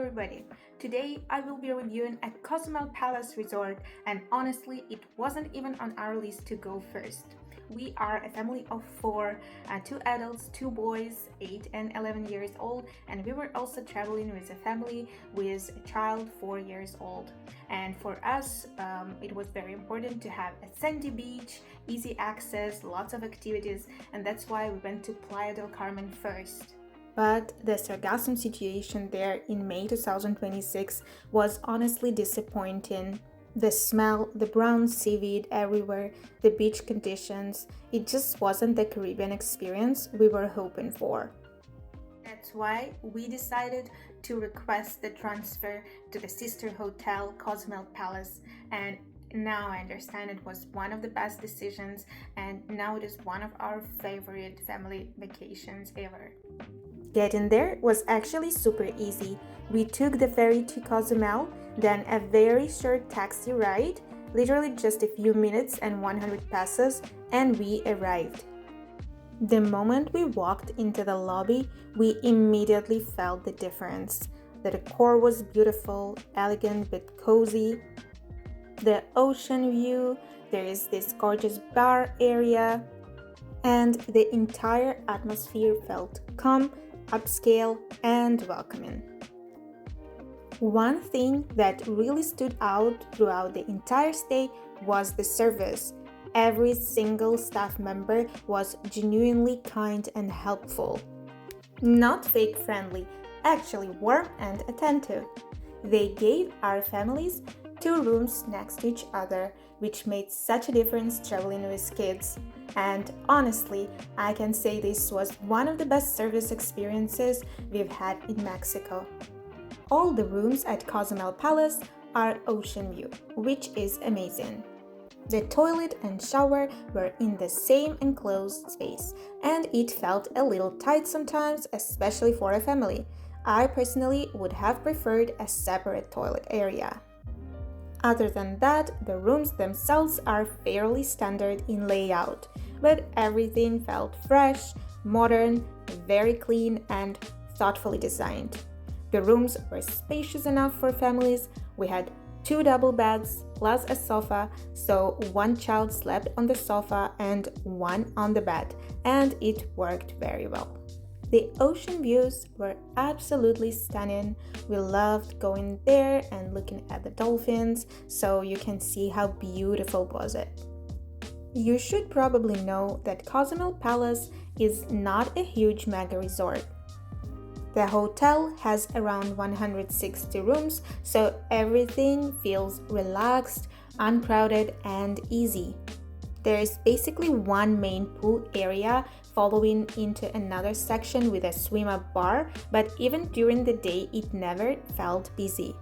everybody. Today I will be reviewing at Cozumel Palace Resort, and honestly, it wasn't even on our list to go first. We are a family of four, two adults, two boys, 8 and 11 years old, and we were also traveling with a family with a child 4 years old. And for us, it was very important to have a sandy beach, easy access, lots of activities, and that's why we went to Playa del Carmen first. But the Sargassum situation there in May 2026 was honestly disappointing. The smell, the brown seaweed everywhere, the beach conditions, it just wasn't the Caribbean experience we were hoping for. That's why we decided to request the transfer to the sister hotel Cozumel Palace, and now I understand it was one of the best decisions, and now it is one of our favorite family vacations ever. Getting there was actually super easy. We took the ferry to Cozumel, then a very short taxi ride, literally just a few minutes and 100 pesos, and we arrived. The moment we walked into the lobby, we immediately felt the difference. The decor was beautiful, elegant but cozy. The ocean view, there is this gorgeous bar area, and the entire atmosphere felt calm, upscale, and welcoming. One thing that really stood out throughout the entire stay was the service. Every single staff member was genuinely kind and helpful. Not fake friendly, actually warm and attentive. They gave our families 2 rooms next to each other, which made such a difference traveling with kids. And honestly, I can say this was one of the best service experiences we've had in Mexico. All the rooms at Cozumel Palace are ocean view, which is amazing. The toilet and shower were in the same enclosed space, and it felt a little tight sometimes, especially for a family. I personally would have preferred a separate toilet area. Other than that, the rooms themselves are fairly standard in layout, but everything felt fresh, modern, very clean, and thoughtfully designed. The rooms were spacious enough for families. We had 2 double beds plus a sofa, so one child slept on the sofa and one on the bed, and it worked very well. The ocean views were absolutely stunning. We loved going there and looking at the dolphins, so you can see how beautiful was it. You should probably know that Cozumel Palace is not a huge mega resort. The hotel has around 160 rooms, so everything feels relaxed, uncrowded, and easy. There is basically one main pool area following into another section with a swim-up bar, but even during the day it never felt busy.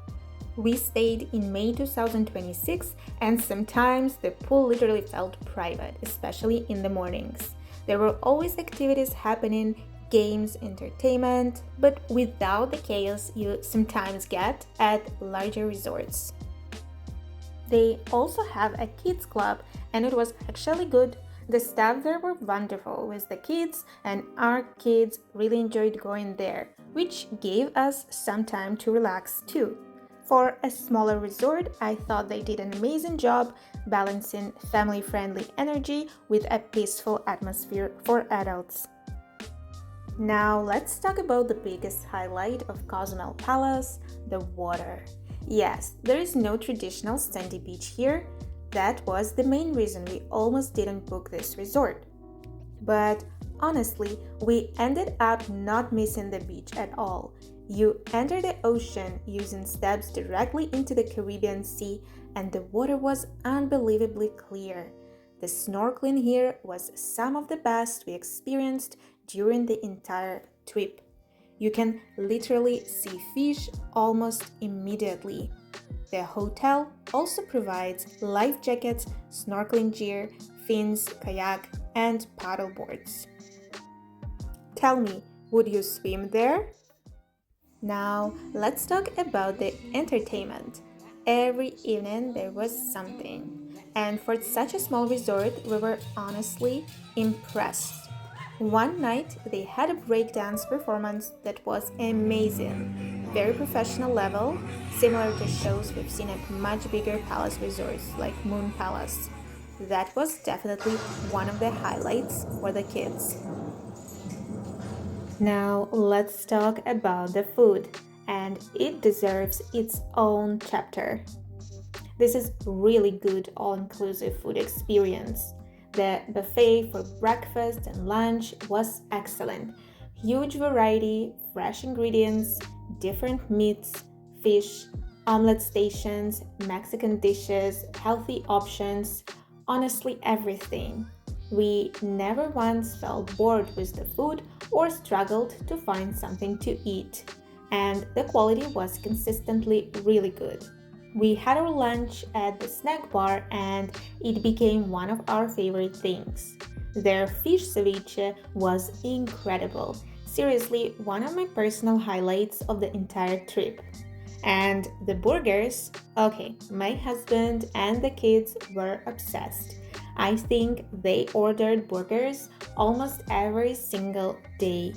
We stayed in May 2026, and sometimes the pool literally felt private, especially in the mornings. There were always activities happening, games, entertainment, but without the chaos you sometimes get at larger resorts. They also have a kids club, and it was actually good. The staff there were wonderful with the kids, and our kids really enjoyed going there, which gave us some time to relax too. For a smaller resort, I thought they did an amazing job balancing family-friendly energy with a peaceful atmosphere for adults. Now let's talk about the biggest highlight of Cozumel Palace, the water. Yes, there is no traditional sandy beach here. That was the main reason we almost didn't book this resort. But honestly, we ended up not missing the beach at all. You enter the ocean using steps directly into the Caribbean Sea, and the water was unbelievably clear. The snorkeling here was some of the best we experienced during the entire trip. You can literally see fish almost immediately. The hotel also provides life jackets, snorkeling gear, fins, kayak, and paddle boards. Tell me, would you swim there? Now, let's talk about the entertainment. Every evening there was something, and for such a small resort, we were honestly impressed. One night they had a breakdance performance that was amazing. very professional level, similar to shows we've seen at much bigger palace resorts like Moon Palace. That was definitely one of the highlights for the kids. Now let's talk about the food, and it deserves its own chapter. This is really good all-inclusive food experience. The buffet for breakfast and lunch was excellent. Huge variety, fresh ingredients, different meats, fish, omelette stations, Mexican dishes, healthy options, honestly everything. We never once felt bored with the food or struggled to find something to eat. And the quality was consistently really good. We had our lunch at the snack bar and it became one of our favorite things. Their fish ceviche was incredible. Seriously, one of my personal highlights of the entire trip. And the burgers, okay, my husband and the kids were obsessed. I think they ordered burgers almost every single day.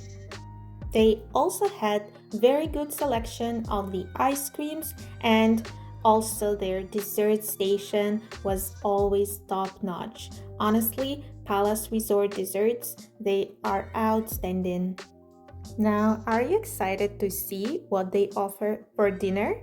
They also had very good selection of the ice creams and also their dessert station was always top notch. Honestly, Palace Resort desserts, they are outstanding. Now, are you excited to see what they offer for dinner?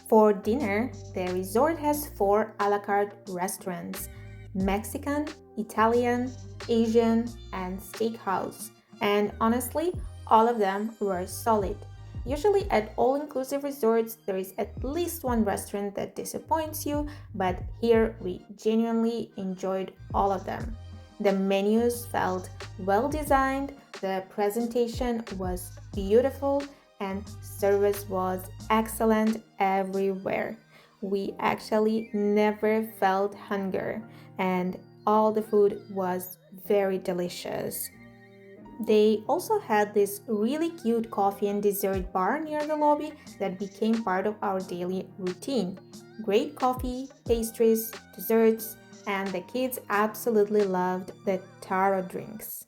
For dinner, the resort has four a la carte restaurants: Mexican, Italian, Asian, and steakhouse. And honestly, all of them were solid. Usually at all inclusive resorts, there is at least one restaurant that disappoints you, but here we genuinely enjoyed all of them. The menus felt well designed, the presentation was beautiful, and service was excellent everywhere. We actually never felt hunger, and all the food was very delicious. They also had this really cute coffee and dessert bar near the lobby that became part of our daily routine. Great coffee, pastries, desserts, and the kids absolutely loved the taro drinks.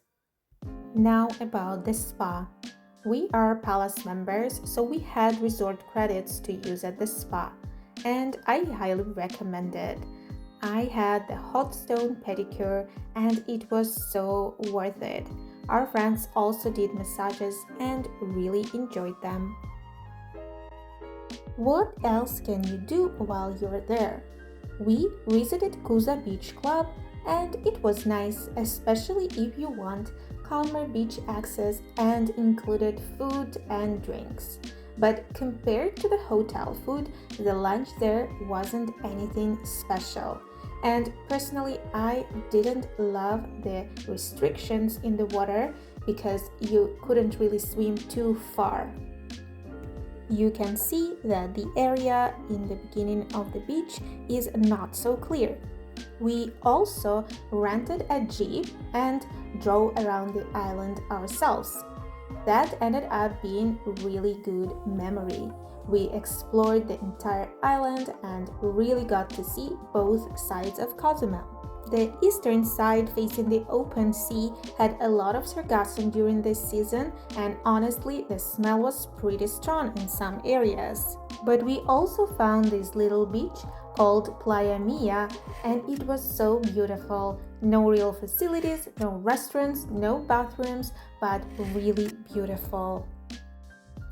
Now about the spa. We are Palace members, so we had resort credits to use at the spa, and I highly recommend it. I had the hot stone pedicure and it was so worth it. Our friends also did massages and really enjoyed them. What else can you do while you're there? We visited Kuza Beach Club and it was nice, especially if you want calmer beach access and included food and drinks. But compared to the hotel food, the lunch there wasn't anything special. And personally, I didn't love the restrictions in the water because you couldn't really swim too far. You can see that the area in the beginning of the beach is not so clear. We also rented a jeep and drove around the island ourselves. That ended up being really good memory. We explored the entire island and really got to see both sides of Cozumel. The eastern side, facing the open sea, had a lot of sargassum during this season, and honestly, the smell was pretty strong in some areas. But we also found this little beach called Playa Mia, and it was so beautiful. No real facilities, no restaurants, no bathrooms, but really beautiful.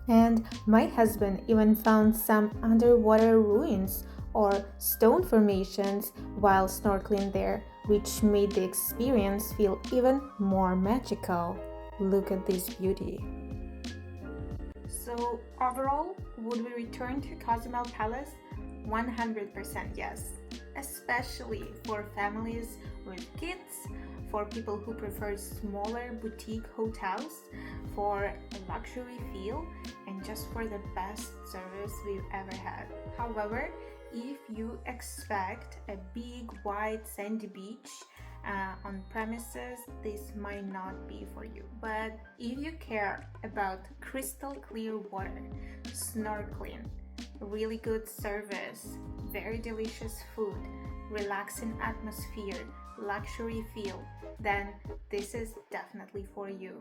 And my husband even found some underwater ruins or stone formations while snorkeling there, which made the experience feel even more magical. Look at this beauty. So, overall, would we return to Cozumel Palace? 100% yes, especially for families with kids, for people who prefer smaller boutique hotels, for a luxury feel, and just for the best service we've ever had. However, if you expect a big, wide, sandy beach on premises, this might not be for you. But if you care about crystal clear water, snorkeling, really good service, very delicious food, relaxing atmosphere, luxury feel, then this is definitely for you.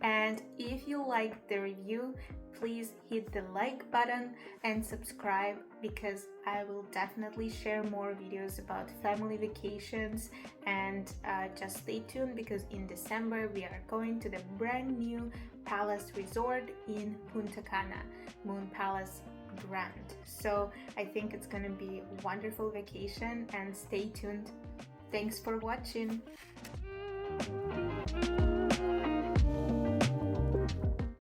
And if you liked the review, please hit the like button and subscribe, because I will definitely share more videos about family vacations. And just stay tuned, because in December we are going to the brand new Palace Resort in Punta Cana, Moon Palace Grand. So I think it's gonna be a wonderful vacation, and stay tuned. Thanks for watching.